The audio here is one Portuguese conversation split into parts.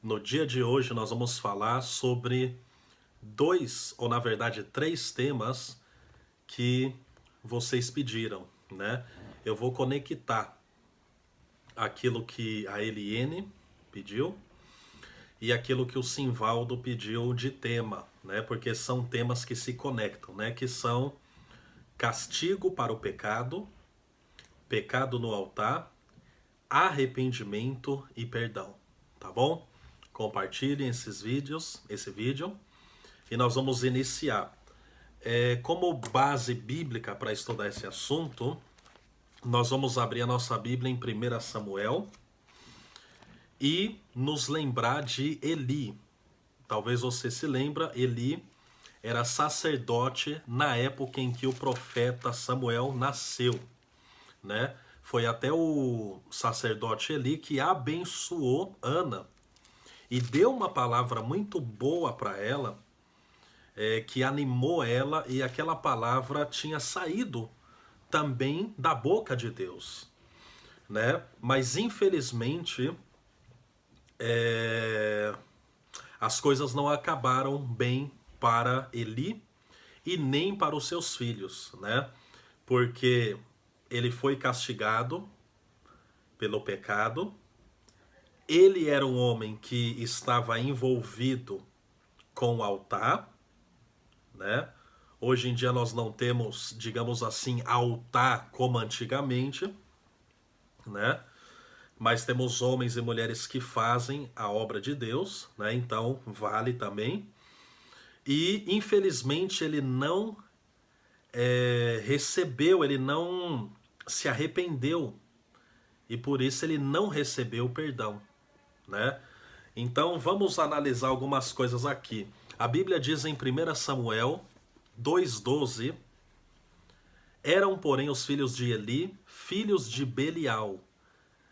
No dia de hoje nós vamos falar sobre dois, ou na verdade três temas que vocês pediram, né? Eu vou conectar aquilo que a Eliene pediu e aquilo que o Simvaldo pediu de tema, né? Porque são temas que se conectam, né? Que são castigo para o pecado, pecado no altar, arrependimento e perdão, tá bom? Compartilhem esse vídeo, e nós vamos iniciar. Como base bíblica para estudar esse assunto, nós vamos abrir a nossa Bíblia em 1 Samuel e nos lembrar de Eli. Talvez você se lembra, Eli era sacerdote na época em que o profeta Samuel nasceu, né? Foi até o sacerdote Eli que abençoou Ana e deu uma palavra muito boa para ela, que animou ela, e aquela palavra tinha saído também da boca de Deus, né? Mas infelizmente as coisas não acabaram bem para Eli e nem para os seus filhos, né? Porque ele foi castigado pelo pecado. Ele era um homem que estava envolvido com o altar, né? Hoje em dia nós não temos, digamos assim, altar como antigamente, né? Mas temos homens e mulheres que fazem a obra de Deus, né? Então vale também. E infelizmente ele não recebeu, ele não se arrependeu, e por isso ele não recebeu o perdão, né? Então vamos analisar algumas coisas aqui. A Bíblia diz em 1 Samuel 2,12: eram, porém, os filhos de Eli, filhos de Belial,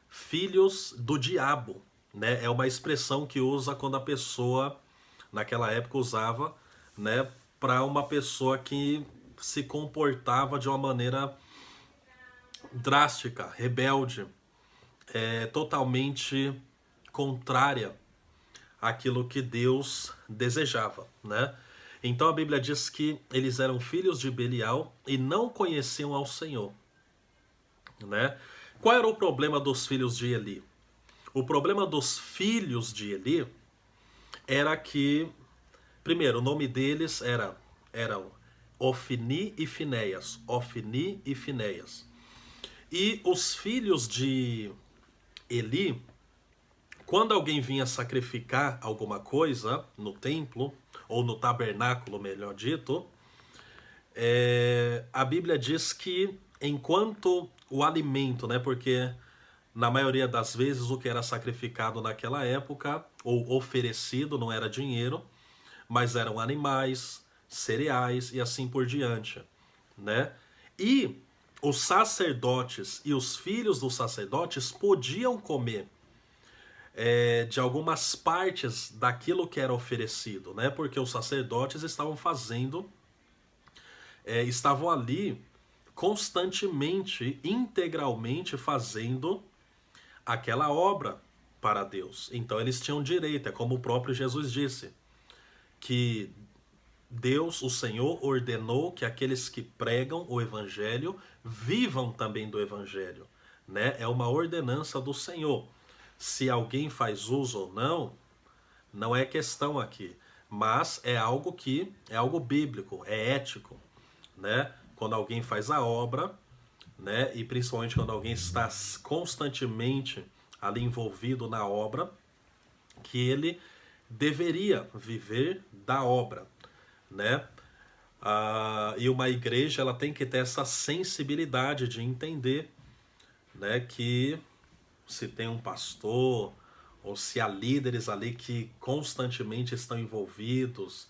filhos do diabo, né? É uma expressão que usa quando a pessoa, naquela época, usava, né, para uma pessoa que se comportava de uma maneira drástica, rebelde, totalmente contrária àquilo que Deus desejava, né? Então a Bíblia diz que eles eram filhos de Belial e não conheciam ao Senhor, né? Qual era o problema dos filhos de Eli? O problema dos filhos de Eli era que, primeiro, o nome deles eram Ofni e Finéias. Ofni e Finéias. E os filhos de Eli, quando alguém vinha sacrificar alguma coisa no templo, ou no tabernáculo, melhor dito, a Bíblia diz que enquanto o alimento, né, porque na maioria das vezes o que era sacrificado naquela época, ou oferecido, não era dinheiro, mas eram animais, cereais e assim por diante, né? E os sacerdotes e os filhos dos sacerdotes podiam comer de algumas partes daquilo que era oferecido, né? Porque os sacerdotes estavam fazendo, estavam ali constantemente, integralmente fazendo aquela obra para Deus. Então eles tinham direito, é como o próprio Jesus disse, que Deus, o Senhor, ordenou que aqueles que pregam o Evangelho vivam também do Evangelho, né? É uma ordenança do Senhor. Se alguém faz uso ou não, não é questão aqui, mas é algo bíblico, é ético, né? Quando alguém faz a obra, né? E principalmente quando alguém está constantemente ali envolvido na obra, que ele deveria viver da obra, né? E uma igreja, ela tem que ter essa sensibilidade de entender, né, que se tem um pastor ou se há líderes ali que constantemente estão envolvidos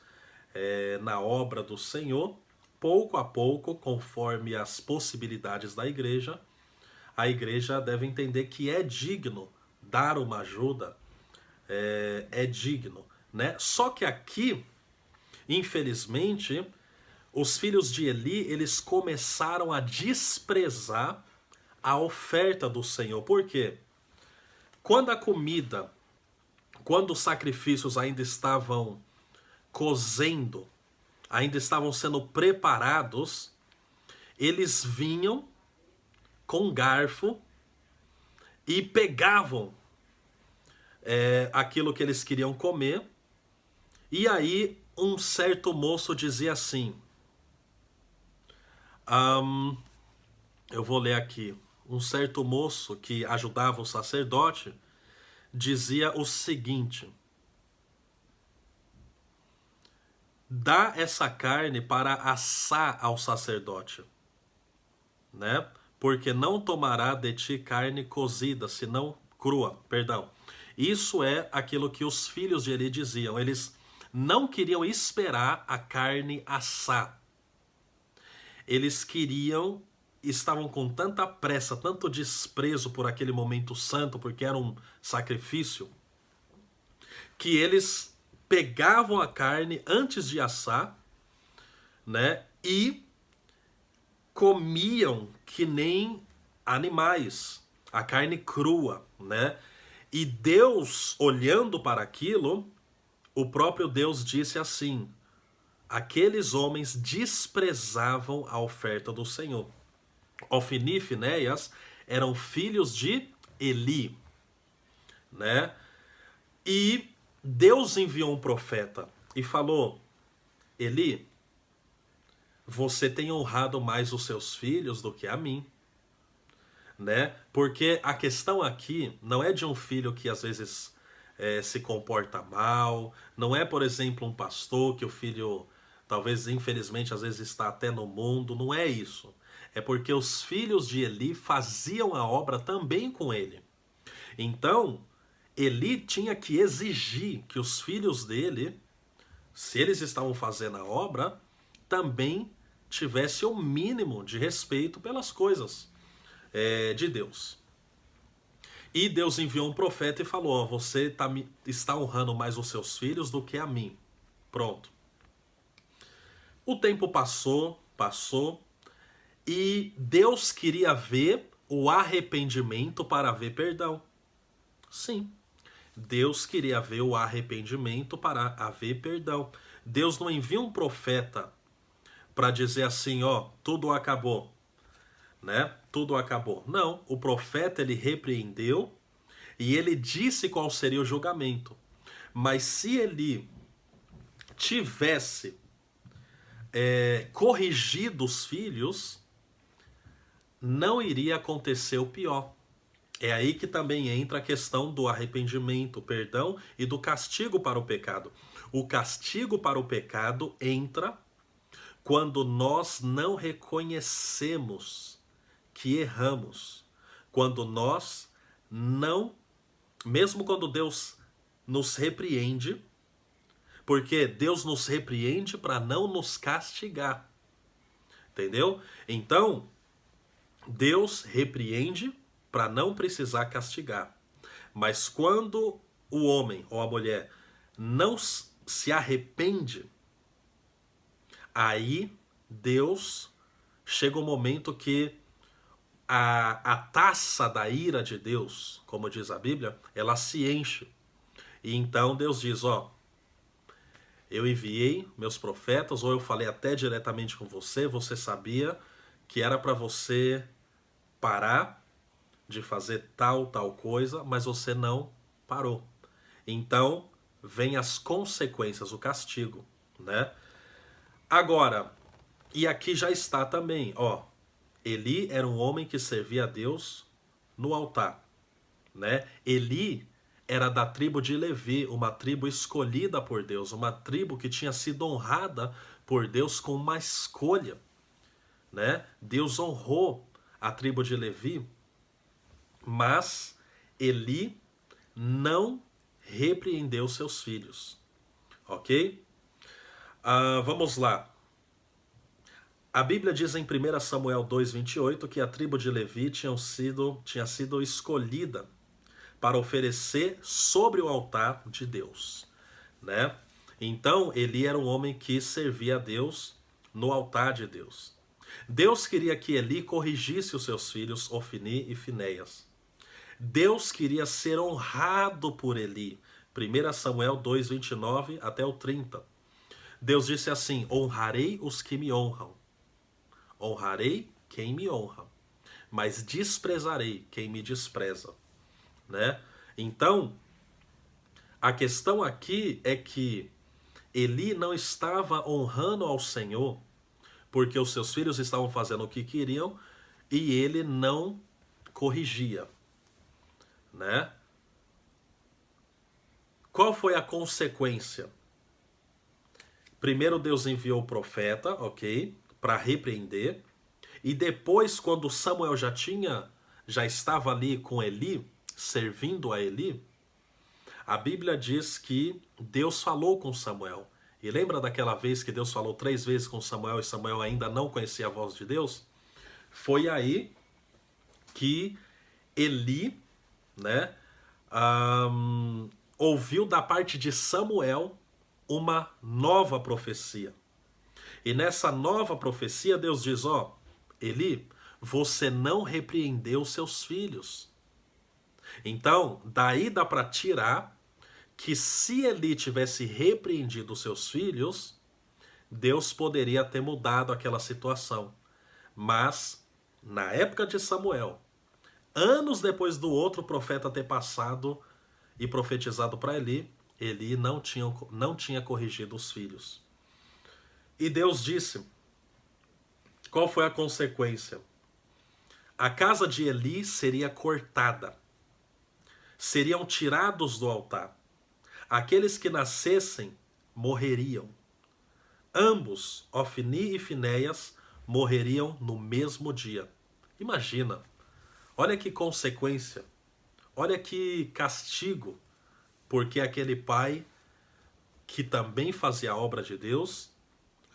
na obra do Senhor, pouco a pouco, conforme as possibilidades da igreja, a igreja deve entender que é digno dar uma ajuda, é digno, né? Só que aqui, infelizmente, os filhos de Eli, eles começaram a desprezar a oferta do Senhor. Por quê? Quando a comida, quando os sacrifícios ainda estavam cozendo, ainda estavam sendo preparados, eles vinham com um garfo e pegavam aquilo que eles queriam comer. E aí um certo moço dizia assim, eu vou ler aqui, um certo moço que ajudava o sacerdote dizia o seguinte: dá essa carne para assar ao sacerdote, né? Porque não tomará de ti carne cozida, senão crua, perdão. Isso é aquilo que os filhos de Eli diziam. Eles não queriam esperar a carne assar. Eles estavam com tanta pressa, tanto desprezo por aquele momento santo, porque era um sacrifício, que eles pegavam a carne antes de assar, né? E comiam que nem animais, a carne crua, né? E Deus, olhando para aquilo, o próprio Deus disse assim: aqueles homens desprezavam a oferta do Senhor. Ofni e Finéias eram filhos de Eli, né? E Deus enviou um profeta e falou: Eli, você tem honrado mais os seus filhos do que a mim, né? Porque a questão aqui não é de um filho que às vezes se comporta mal, não é, por exemplo, um pastor que o filho talvez infelizmente às vezes está até no mundo, não é isso. É porque os filhos de Eli faziam a obra também com ele. Então, Eli tinha que exigir que os filhos dele, se eles estavam fazendo a obra, também tivesse o mínimo de respeito pelas coisas de Deus. E Deus enviou um profeta e falou: ó, você está honrando mais os seus filhos do que a mim. Pronto. O tempo passou, e Deus queria ver o arrependimento para ver perdão. Sim, Deus queria ver o arrependimento para haver perdão. Deus não envia um profeta para dizer assim, ó, tudo acabou, né? Tudo acabou. Não, o profeta ele repreendeu e ele disse qual seria o julgamento. Mas se ele tivesse corrigido os filhos, não iria acontecer o pior. É aí que também entra a questão do arrependimento, perdão e do castigo para o pecado. O castigo para o pecado entra quando nós não reconhecemos que erramos. Quando nós não, mesmo quando Deus nos repreende, porque Deus nos repreende para não nos castigar. Entendeu? Então, Deus repreende para não precisar castigar. Mas quando o homem ou a mulher não se arrepende, aí Deus chega um momento que a taça da ira de Deus, como diz a Bíblia, ela se enche. E então Deus diz, ó, eu enviei meus profetas, ou eu falei até diretamente com você, você sabia que era para você parar de fazer tal coisa, mas você não parou. Então, vem as consequências, o castigo, né? Agora, e aqui já está também, ó, Eli era um homem que servia a Deus no altar, né? Eli era da tribo de Levi, uma tribo escolhida por Deus, uma tribo que tinha sido honrada por Deus com uma escolha, né? Deus honrou a tribo de Levi, mas Eli não repreendeu seus filhos, ok? Vamos lá. A Bíblia diz em 1 Samuel 2,28 que a tribo de Levi tinha sido escolhida para oferecer sobre o altar de Deus, né? Então, Eli era um homem que servia a Deus no altar de Deus. Deus queria que Eli corrigisse os seus filhos, Ofni e Finéias. Deus queria ser honrado por Eli, 1 Samuel 2, 29 até o 30. Deus disse assim: honrarei os que me honram. Honrarei quem me honra, mas desprezarei quem me despreza, né? Então, a questão aqui é que Eli não estava honrando ao Senhor porque os seus filhos estavam fazendo o que queriam e ele não corrigia, né? Qual foi a consequência? Primeiro Deus enviou o profeta, ok, para repreender, e depois, quando Samuel já estava ali com Eli, servindo a Eli, a Bíblia diz que Deus falou com Samuel. E lembra daquela vez que Deus falou 3 vezes com Samuel e Samuel ainda não conhecia a voz de Deus? Foi aí que Eli, né, ouviu da parte de Samuel uma nova profecia. E nessa nova profecia Deus diz, ó, Eli, você não repreendeu seus filhos. Então, daí dá para tirar que se Eli tivesse repreendido seus filhos, Deus poderia ter mudado aquela situação. Mas, na época de Samuel, anos depois do outro profeta ter passado e profetizado para Eli, Eli não tinha corrigido os filhos. E Deus disse, qual foi a consequência? A casa de Eli seria cortada. Seriam tirados do altar. Aqueles que nascessem morreriam. Ambos, Ofni e Finéias, morreriam no mesmo dia. Imagina, olha que consequência, olha que castigo, porque aquele pai que também fazia a obra de Deus,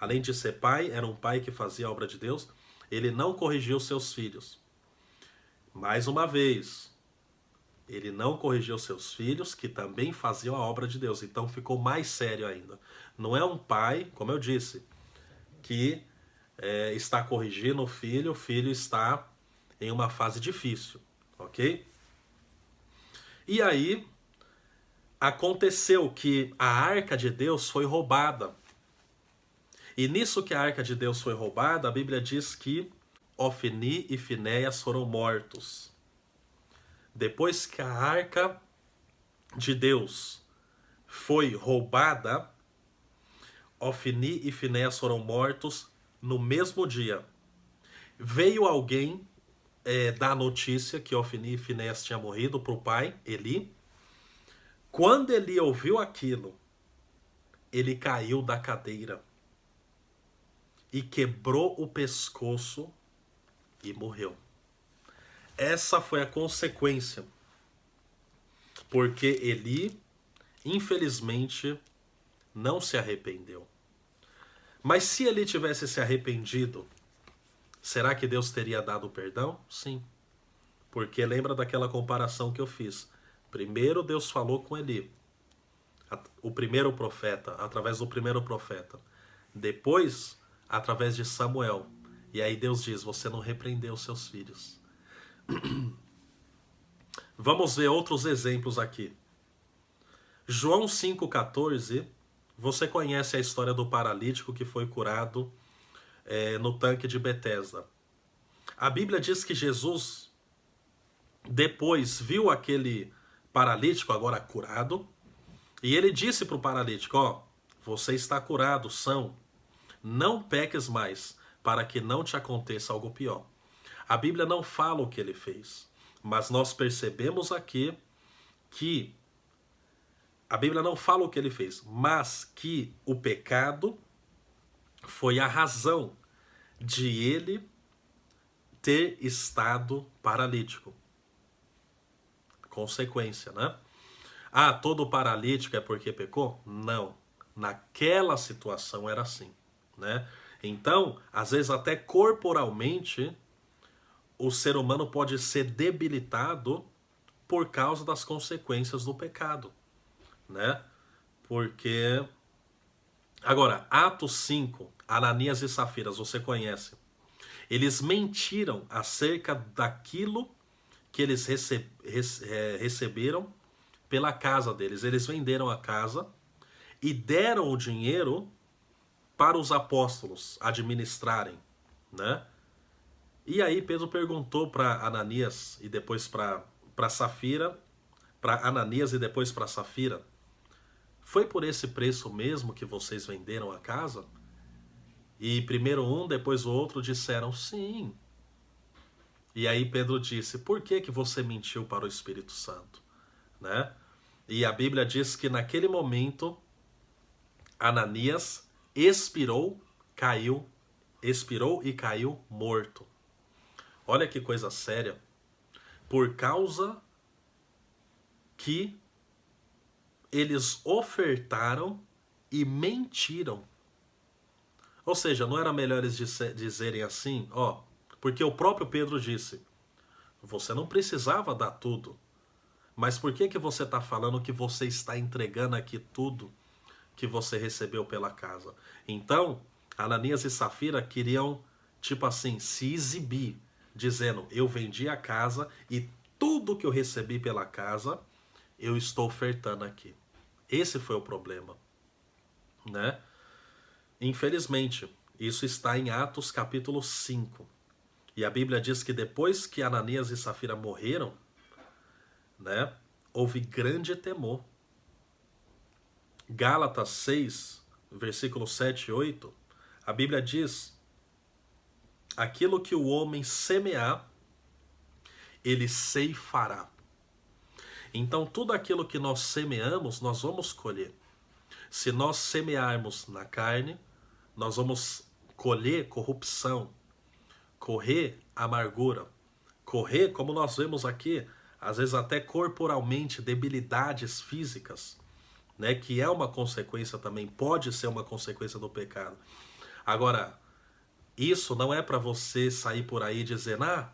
além de ser pai, era um pai que fazia a obra de Deus, ele não corrigiu seus filhos. Mais uma vez, ele não corrigiu seus filhos, que também faziam a obra de Deus. Então ficou mais sério ainda. Não é um pai, como eu disse, que está corrigindo o filho está em uma fase difícil, ok? E aí, aconteceu que a arca de Deus foi roubada. E nisso que a arca de Deus foi roubada, a Bíblia diz que Ofni e Finéias foram mortos. Depois que a arca de Deus foi roubada, Ofni e Finéias foram mortos no mesmo dia. Veio alguém dar a notícia que Ofni e Finéias tinham morrido para o pai, Eli. Quando Eli ouviu aquilo, ele caiu da cadeira e quebrou o pescoço e morreu. Essa foi a consequência, porque Eli, infelizmente, não se arrependeu. Mas se Eli tivesse se arrependido, será que Deus teria dado perdão? Sim. Porque lembra daquela comparação que eu fiz. Primeiro Deus falou com Eli, o primeiro profeta, através do primeiro profeta. Depois, através de Samuel. E aí Deus diz, você não repreendeu seus filhos. Vamos ver outros exemplos aqui. João 5,14, você conhece a história do paralítico que foi curado no tanque de Betesda. A Bíblia diz que Jesus depois viu aquele paralítico agora curado e ele disse para o paralítico, ó, você está curado, são, não peques mais para que não te aconteça algo pior. A Bíblia não fala o que ele fez, mas nós percebemos aqui que a Bíblia não fala o que ele fez, mas que o pecado foi a razão de ele ter estado paralítico. Consequência, né? Ah, todo paralítico é porque pecou? Não. Naquela situação era assim, né? Então, às vezes até corporalmente, o ser humano pode ser debilitado por causa das consequências do pecado, né? Porque... Agora, Atos 5, Ananias e Safiras, você conhece. Eles mentiram acerca daquilo que eles receberam pela casa deles. Eles venderam a casa e deram o dinheiro para os apóstolos administrarem, né? E aí Pedro perguntou para Ananias e depois para Safira, para Ananias e depois para Safira: foi por esse preço mesmo que vocês venderam a casa? E primeiro um, depois o outro disseram sim. E aí Pedro disse: por que que você mentiu para o Espírito Santo? Né? E a Bíblia diz que naquele momento Ananias expirou e caiu morto. Olha que coisa séria. Por causa que eles ofertaram e mentiram. Ou seja, não era melhor eles dizerem assim, ó, porque o próprio Pedro disse: você não precisava dar tudo, mas por que que você está falando que você está entregando aqui tudo que você recebeu pela casa? Então, Ananias e Safira queriam, tipo assim, se exibir, dizendo: eu vendi a casa e tudo que eu recebi pela casa, eu estou ofertando aqui. Esse foi o problema, né? Infelizmente, isso está em Atos capítulo 5. E a Bíblia diz que depois que Ananias e Safira morreram, né, houve grande temor. Gálatas 6, versículos 7 e 8, a Bíblia diz: aquilo que o homem semear, ele ceifará. Então, tudo aquilo que nós semeamos, nós vamos colher. Se nós semearmos na carne, nós vamos colher corrupção, correr amargura, correr, como nós vemos aqui, às vezes até corporalmente, debilidades físicas, né, que é uma consequência também, pode ser uma consequência do pecado. Agora, isso não é para você sair por aí dizendo: ah,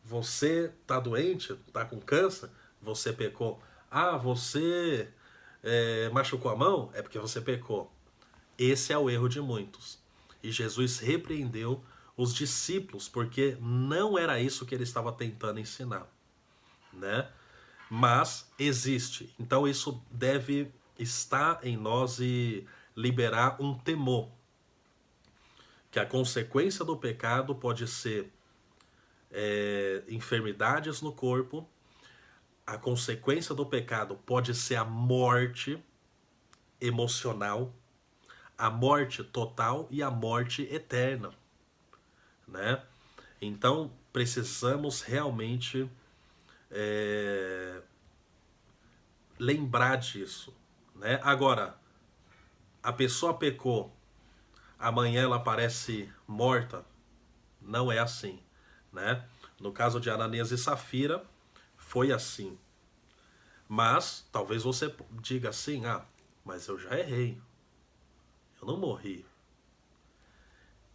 você tá doente, tá com câncer, você pecou. Ah, você machucou a mão, é porque você pecou. Esse é o erro de muitos. E Jesus repreendeu os discípulos, porque não era isso que ele estava tentando ensinar, né? Mas existe. Então isso deve estar em nós e liberar um temor. Que a consequência do pecado pode ser enfermidades no corpo. A consequência do pecado pode ser a morte emocional, a morte total e a morte eterna, né? Então precisamos realmente lembrar disso, né? Agora, a pessoa pecou, amanhã ela aparece morta? Não é assim, né? No caso de Ananias e Safira, foi assim. Mas talvez você diga assim: ah, mas eu já errei, eu não morri.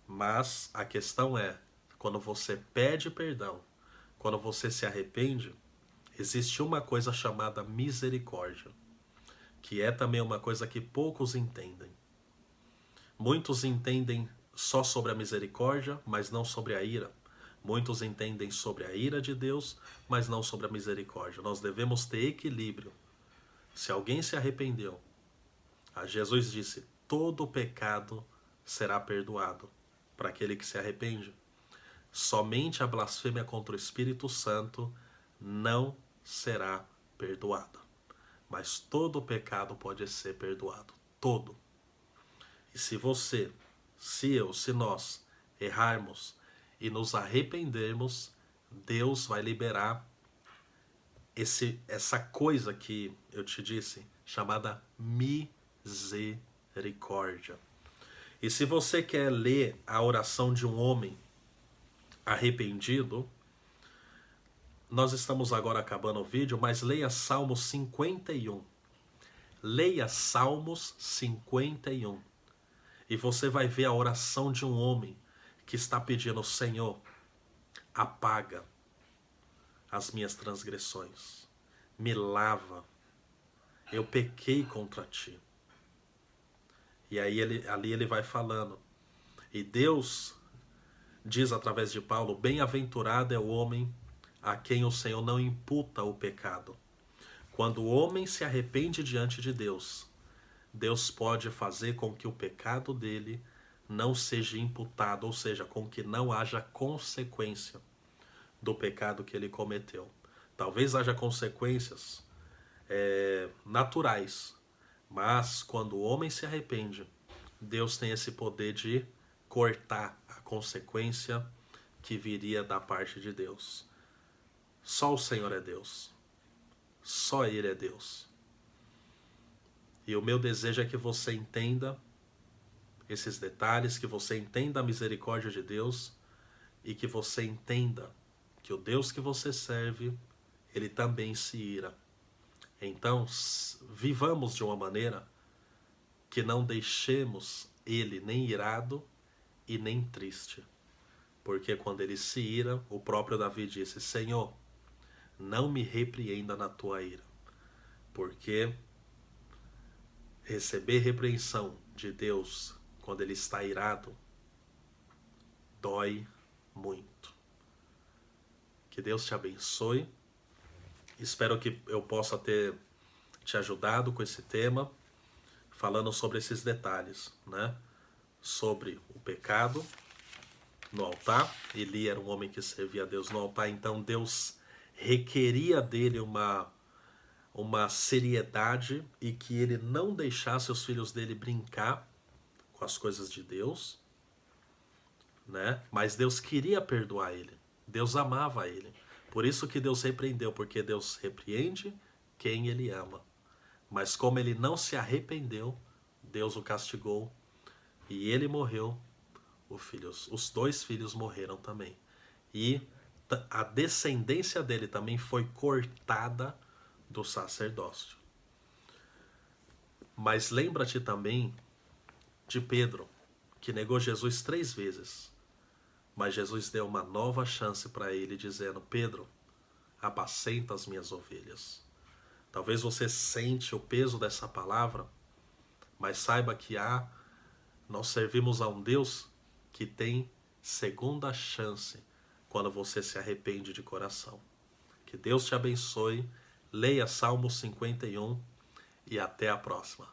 Mas a questão é, quando você pede perdão, quando você se arrepende, existe uma coisa chamada misericórdia, que é também uma coisa que poucos entendem. Muitos entendem só sobre a misericórdia, mas não sobre a ira. Muitos entendem sobre a ira de Deus, mas não sobre a misericórdia. Nós devemos ter equilíbrio. Se alguém se arrependeu, Jesus disse: todo pecado será perdoado para aquele que se arrepende. Somente a blasfêmia contra o Espírito Santo não será perdoada. Mas todo pecado pode ser perdoado. Todo. E se você, se eu, se nós errarmos e nos arrependermos, Deus vai liberar essa coisa que eu te disse, chamada misericórdia. E se você quer ler a oração de um homem arrependido, nós estamos agora acabando o vídeo, mas leia Salmos 51. Leia Salmos 51. E você vai ver a oração de um homem que está pedindo: Senhor, apaga as minhas transgressões, me lava, eu pequei contra ti. E aí ali ele vai falando. E Deus diz através de Paulo: bem-aventurado é o homem a quem o Senhor não imputa o pecado, Quando o homem se arrepende diante de Deus, Deus pode fazer com que o pecado dele não seja imputado, ou seja, com que não haja consequência do pecado que ele cometeu. Talvez haja consequências naturais, mas quando o homem se arrepende, Deus tem esse poder de cortar a consequência que viria da parte de Deus. Só o Senhor é Deus. Só Ele é Deus. E o meu desejo é que você entenda esses detalhes, que você entenda a misericórdia de Deus e que você entenda que o Deus que você serve, Ele também se ira. Então, vivamos de uma maneira que não deixemos Ele nem irado e nem triste. Porque quando Ele se ira, o próprio Davi disse: Senhor, não me repreenda na tua ira. Porque receber repreensão de Deus quando Ele está irado dói muito. Que Deus te abençoe. Espero que eu possa ter te ajudado com esse tema, falando sobre esses detalhes, né? Sobre o pecado no altar. Eli era um homem que servia a Deus no altar, então Deus requeria dele uma seriedade e que ele não deixasse os filhos dele brincar com as coisas de Deus, né? Mas Deus queria perdoar ele. Deus amava ele. Por isso que Deus repreendeu, porque Deus repreende quem ele ama. Mas como ele não se arrependeu, Deus o castigou e ele morreu. Os 2 filhos morreram também. E a descendência dele também foi cortada do sacerdócio. Mas lembra-te também de Pedro, que negou Jesus 3 vezes. Mas Jesus deu uma nova chance para ele, dizendo: Pedro, apacenta as minhas ovelhas. Talvez você sente o peso dessa palavra, mas saiba que nós servimos a um Deus que tem segunda chance quando você se arrepende de coração. Que Deus te abençoe. Leia Salmo 51 e até a próxima.